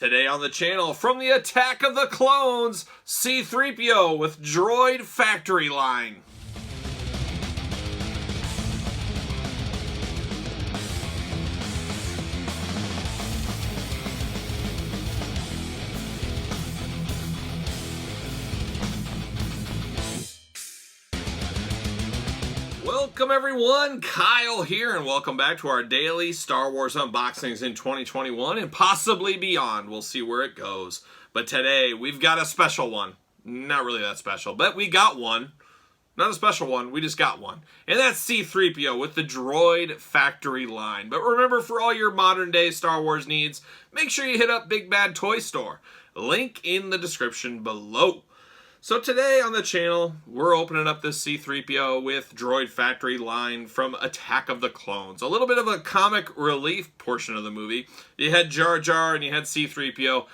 Today on the channel, from the Attack of the Clones, C-3PO with Droid Factory Line. Welcome everyone, Kyle here, and welcome back to our daily Star Wars unboxings in 2021 and possibly beyond. We'll see where it goes. But today, we've got a special one. Not really that special, but we got one. Not a special one, we just got one. And that's C-3PO with the Droid Factory Line. But remember, for all your modern day Star Wars needs, make sure you hit up Big Bad Toy Store. Link in the description below. So today on the channel, we're opening up this C-3PO with Droid Factory Line from Attack of the Clones. A little bit of a comic relief portion of the movie. You had Jar Jar and you had C-3PO.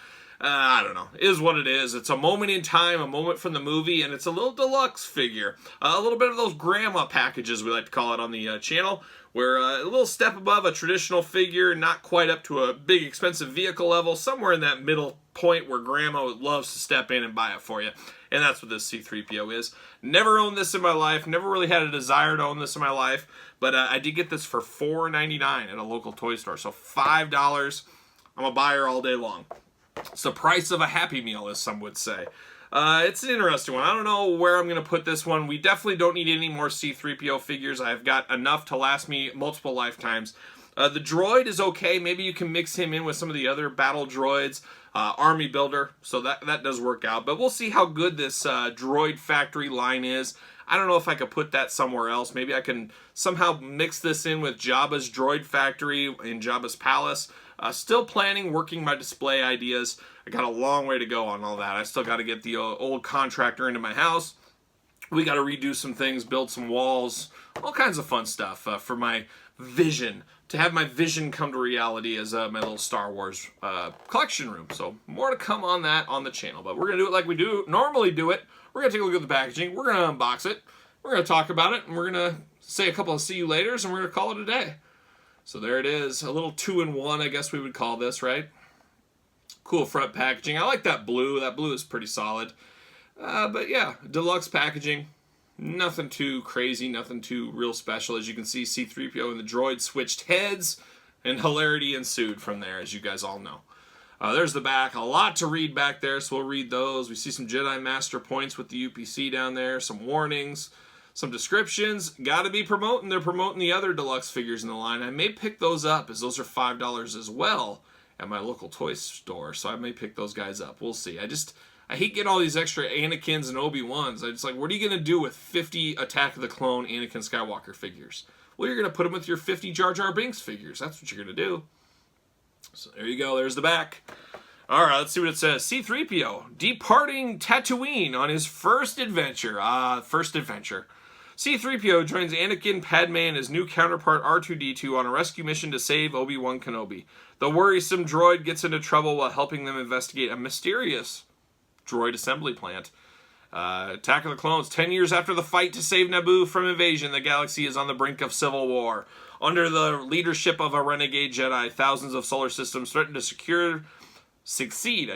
I don't know. It is what it is. It's a moment in time, a moment from the movie, and it's a little deluxe figure. A little bit of those grandma packages, we like to call it on the channel, where a little step above a traditional figure, not quite up to a big expensive vehicle level, somewhere in that middle point where grandma loves to step in and buy it for you. And that's what this C-3PO is. Never owned this in my life. Never really had a desire to own this in my life. But I did get this for $4.99 at a local toy store. So $5. I'm a buyer all day long. It's the price of a Happy Meal, as some would say. It's an interesting one. I don't know where I'm going to put this one. We definitely don't need any more C-3PO figures. I've got enough to last me multiple lifetimes. The droid is okay. Maybe you can mix him in with some of the other battle droids. Army builder, so that does work out. But we'll see how good this Droid Factory Line is. I don't know if I could put that somewhere else. Maybe I can somehow mix this in with Jabba's Droid Factory in Jabba's Palace. Still planning, working my display ideas. I got a long way to go on all that. I still got to get the old contractor into my house. We got to redo some things, build some walls, all kinds of fun stuff for my vision. To have my vision come to reality as my little Star Wars collection room. So more to come on that on the channel. But we're going to do it like we do normally do it. We're going to take a look at the packaging. We're going to unbox it. We're going to talk about it. And we're going to say a couple of see you laters. And we're going to call it a day. So there it is. A little 2-in-1, I guess we would call this, right? Cool front packaging. I like that blue. That blue is pretty solid. But yeah, deluxe packaging. Nothing too crazy, nothing too real special. As you can see, C-3PO and the droid switched heads, and hilarity ensued from there, as you guys all know. There's the back. A lot to read back there, so we'll read those. We see some Jedi Master points with the UPC down there, some warnings, some descriptions. Got to be promoting. They're promoting the other deluxe figures in the line. I may pick those up, as those are $5 as well at my local toy store, so I may pick those guys up. We'll see. I hate getting all these extra Anakins and Obi-Wans. I just like, what are you going to do with 50 Attack of the Clone Anakin Skywalker figures? Well, you're going to put them with your 50 Jar Jar Binks figures. That's what you're going to do. So there you go. There's the back. All right, let's see what it says. C-3PO, departing Tatooine on his first adventure. C-3PO joins Anakin, Padme, and his new counterpart R2-D2 on a rescue mission to save Obi-Wan Kenobi. The worrisome droid gets into trouble while helping them investigate a mysterious droid assembly plant. Attack of the Clones. 10 years after the fight to save Naboo from invasion, the galaxy is on the brink of civil war. Under the leadership of a renegade Jedi, thousands of solar systems threaten to succeed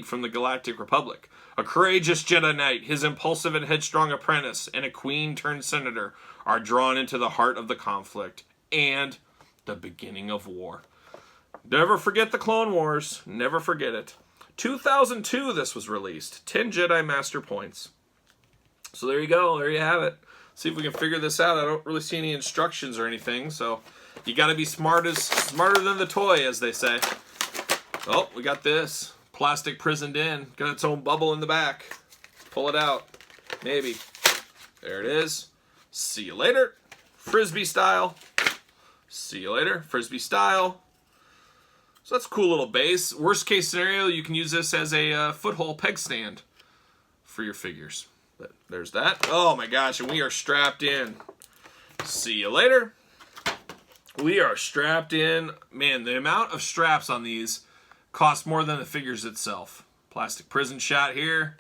from the Galactic Republic. A courageous Jedi Knight, his impulsive and headstrong apprentice, and a queen-turned-senator are drawn into the heart of the conflict and the beginning of war. Never forget the Clone Wars. Never forget it. 2002 this was released. 10 Jedi Master points. So there you go. There you have it. See if we can figure this out. I don't really see any instructions or anything, so you got to be smarter than the toy, as they say. Oh, we got this. Plastic prisoned in. Got its own bubble in the back. Pull it out. Maybe. There it is. See you later. Frisbee style. See you later. Frisbee style. So that's a cool little base. Worst case scenario, you can use this as a foothold peg stand for your figures. But there's that. Oh my gosh, and we are strapped in. See you later. We are strapped in. Man, the amount of straps on these cost more than the figures itself. Plastic prison shot here.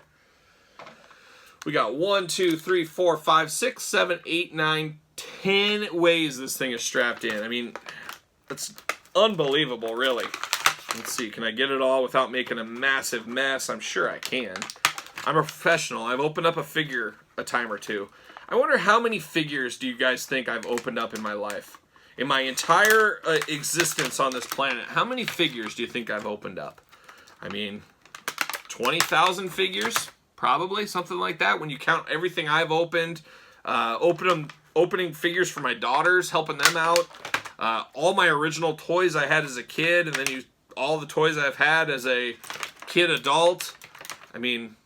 We got 1, 2, 3, 4, 5, 6, 7, 8, 9, 10 ways this thing is strapped in. I mean, that's unbelievable, really. Let's see, can I get it all without making a massive mess? I'm sure I can. I'm a professional. I've opened up a figure a time or two. I wonder how many figures do you guys think I've opened up in my life? In my entire existence on this planet, how many figures do you think I've opened up? I mean, 20,000 figures? Probably, something like that. When you count everything I've opened, opening figures for my daughters, helping them out, all my original toys I had as a kid, and then all the toys I've had as a kid adult. I mean,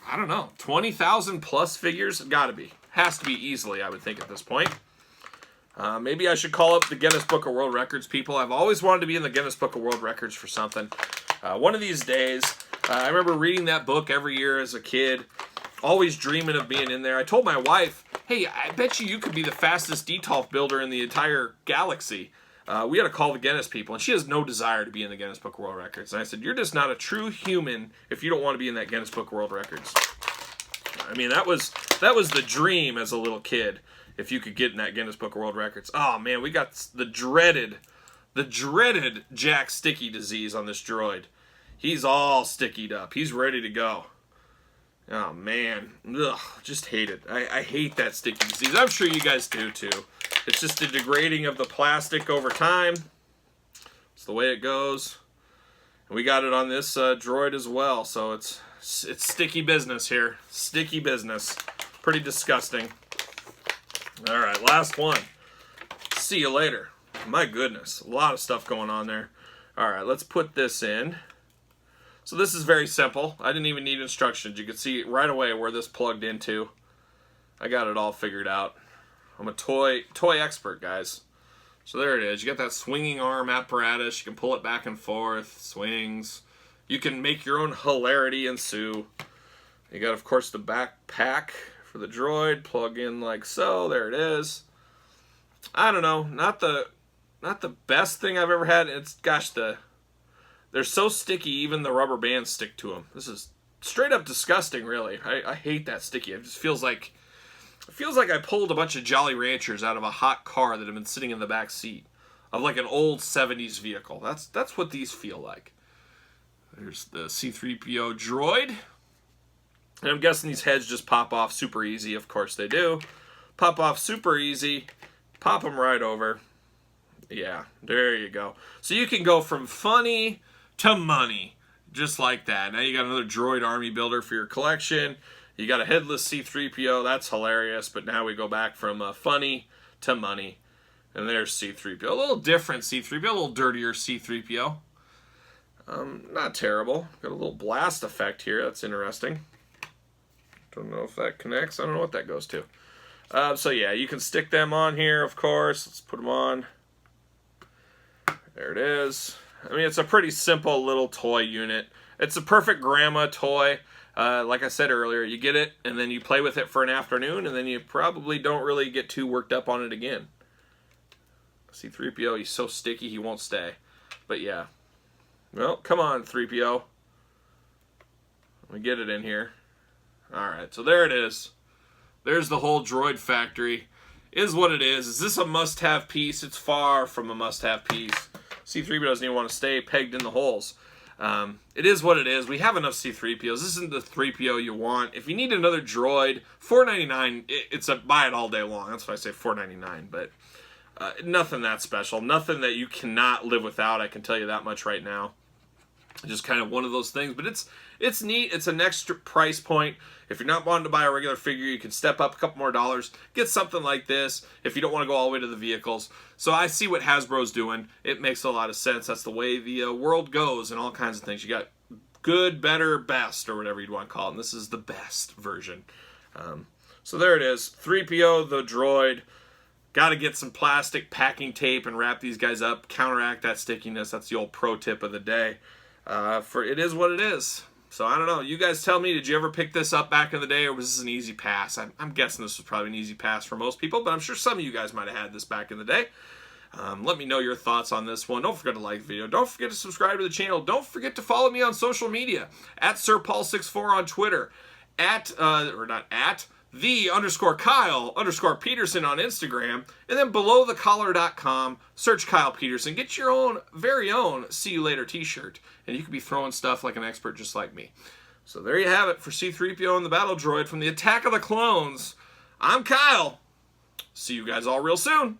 I don't know, 20,000 plus figures? Gotta be. Has to be easily, I would think, at this point. Maybe I should call up the Guinness Book of World Records people. I've always wanted to be in the Guinness Book of World Records for something. One of these days, I remember reading that book every year as a kid, always dreaming of being in there. I told my wife, hey, I bet you could be the fastest DTOLF builder in the entire galaxy. We had to call the Guinness people, and she has no desire to be in the Guinness Book of World Records. And I said, you're just not a true human if you don't want to be in that Guinness Book of World Records. I mean, that was the dream as a little kid, if you could get in that Guinness Book of World Records. Oh, man, we got the dreaded Jack Sticky disease on this droid. He's all stickied up. He's ready to go. Oh, man. Ugh, just hate it. I hate that sticky disease. I'm sure you guys do, too. It's just the degrading of the plastic over time. It's the way it goes. And we got it on this droid as well, so it's sticky business here. Sticky business. Pretty disgusting. All right, last one. See you later. My goodness, a lot of stuff going on there. All right, let's put this in. So this is very simple. I didn't even need instructions. You can see right away where this plugged into. I got it all figured out. I'm a toy expert, guys. So there it is. You got that swinging arm apparatus. You can pull it back and forth, swings. You can make your own hilarity ensue. You got, of course, the backpack for the droid. Plug in like so. There it is. I don't know. Not the best thing I've ever had. It's, gosh, they're so sticky, even the rubber bands stick to them. This is straight up disgusting, really. I hate that sticky. It just feels like I pulled a bunch of Jolly Ranchers out of a hot car that have been sitting in the back seat of like an old 70s vehicle. That's what these feel like. There's the C-3PO droid. And I'm guessing these heads just pop off super easy. Of course they do. Pop off super easy. Pop them right over. Yeah, there you go. So you can go from funny to money, just like that. Now you got another droid army builder for your collection. You got a headless C-3PO. That's hilarious. But now we go back from funny to money. And there's C-3PO. A little different C-3PO. A little dirtier C-3PO. Not terrible. Got a little blast effect here. That's interesting. Don't know if that connects. I don't know what that goes to. So yeah, you can stick them on here, of course. Let's put them on. There it is. I mean, it's a pretty simple little toy unit. It's a perfect grandma toy. Like I said earlier, you get it, and then you play with it for an afternoon, and then you probably don't really get too worked up on it again. C-3PO, he's so sticky, he won't stay. But yeah. Well, come on, 3PO. Let me get it in here. Alright, so there it is. There's the whole droid factory. Is what it is. Is this a must-have piece? It's far from a must-have piece. C-3PO doesn't even want to stay pegged in the holes. It is what it is. We have enough C-3POs. This isn't the 3PO you want. If you need another droid, $4.99, it's a buy it all day long. That's why I say $4.99. But nothing that special. Nothing that you cannot live without. I can tell you that much right now. Just kind of one of those things. But it's neat. It's an extra price point. If you're not wanting to buy a regular figure, you can step up a couple more dollars. Get something like this if you don't want to go all the way to the vehicles. So I see what Hasbro's doing. It makes a lot of sense. That's the way the world goes and all kinds of things. You got good, better, best, or whatever you'd want to call it. And this is the best version. So there it is. 3PO, the droid. Got to get some plastic packing tape and wrap these guys up. Counteract that stickiness. That's the old pro tip of the day. For it is what it is. So I don't know. You guys tell me, did you ever pick this up back in the day, or was this an easy pass? I'm guessing this was probably an easy pass for most people, but I'm sure some of you guys might have had this back in the day. Let me know your thoughts on this one. Don't forget to like the video. Don't forget to subscribe to the channel. Don't forget to follow me on social media. @SirPaul64 on Twitter. _Kyle_Peterson on Instagram, and then belowthecollar.com, search Kyle Peterson. Get your own, very own See You Later t-shirt, and you could be throwing stuff like an expert just like me. So there you have it for C-3PO and the Battle Droid from the Attack of the Clones. I'm Kyle. See you guys all real soon.